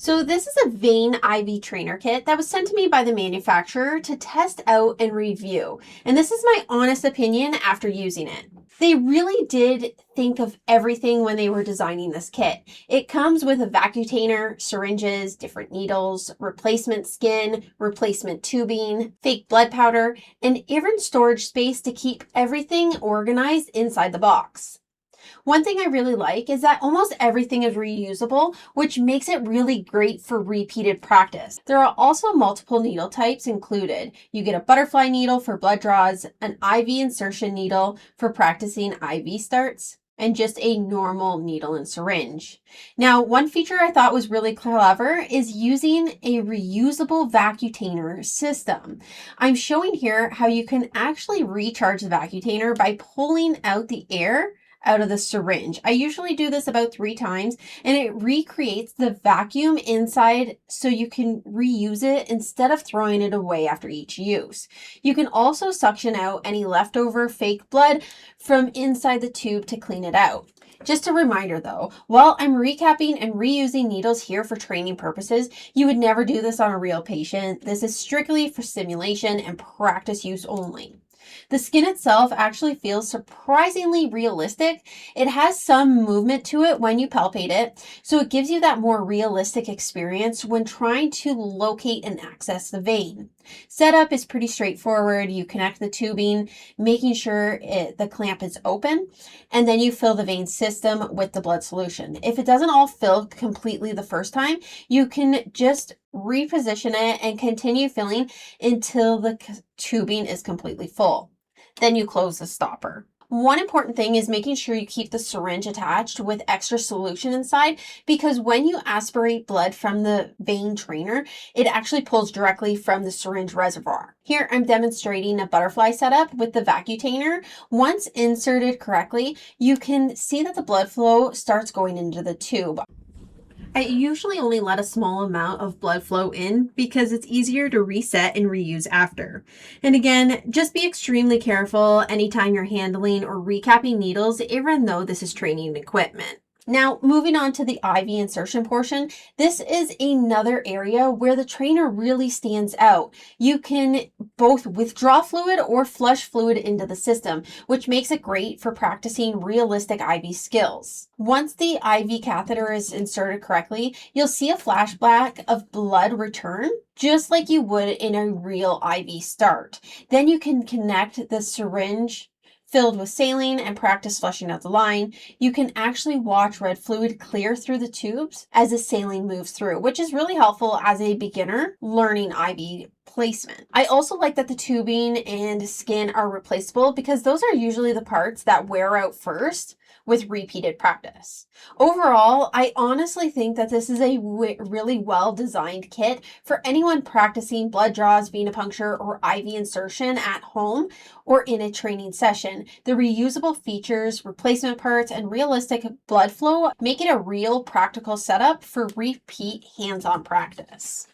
So this is a vein IV trainer kit that was sent to me by the manufacturer to test out and review. And this is my honest opinion after using it. They really did think of everything when they were designing this kit. It comes with a Vacutainer, syringes, different needles, replacement skin, replacement tubing, fake blood powder, and even storage space to keep everything organized inside the box. One thing I really like is that almost everything is reusable, which makes it really great for repeated practice. There are also multiple needle types included. You get a butterfly needle for blood draws, an IV insertion needle for practicing IV starts, and just a normal needle and syringe. Now, one feature I thought was really clever is using a reusable Vacutainer system. I'm showing here how you can actually recharge the Vacutainer by pulling out the air out of the syringe. I usually do this about 3 times, and it recreates the vacuum inside so you can reuse it instead of throwing it away after each use. You can also suction out any leftover fake blood from inside the tube to clean it out. Just a reminder though, while I'm recapping and reusing needles here for training purposes, you would never do this on a real patient. This is strictly for simulation and practice use only. The skin itself actually feels surprisingly realistic. It has some movement to it when you palpate it, so it gives you that more realistic experience when trying to locate and access the vein. Setup is pretty straightforward. You connect the tubing, making sure the clamp is open, and then you fill the vein system with the blood solution. If it doesn't all fill completely the first time, you can just reposition it and continue filling until the tubing is completely full. Then you close the stopper. One important thing is making sure you keep the syringe attached with extra solution inside, because when you aspirate blood from the vein trainer, it actually pulls directly from the syringe reservoir. Here I'm demonstrating a butterfly setup with the Vacutainer. Once inserted correctly, you can see that the blood flow starts going into the tube. I usually only let a small amount of blood flow in because it's easier to reset and reuse after. And again, just be extremely careful anytime you're handling or recapping needles, even though this is training equipment. Now, moving on to the IV insertion portion, this is another area where the trainer really stands out. You can both withdraw fluid or flush fluid into the system, which makes it great for practicing realistic IV skills. Once the IV catheter is inserted correctly, you'll see a flashback of blood return, just like you would in a real IV start. Then you can connect the syringe filled with saline and practice flushing out the line. You can actually watch red fluid clear through the tubes as the saline moves through, which is really helpful as a beginner learning IV placement. I also like that the tubing and skin are replaceable because those are usually the parts that wear out first with repeated practice. Overall, I honestly think that this is a really well-designed kit for anyone practicing blood draws, venipuncture, or IV insertion at home or in a training session. The reusable features, replacement parts, and realistic blood flow make it a real practical setup for repeat hands-on practice.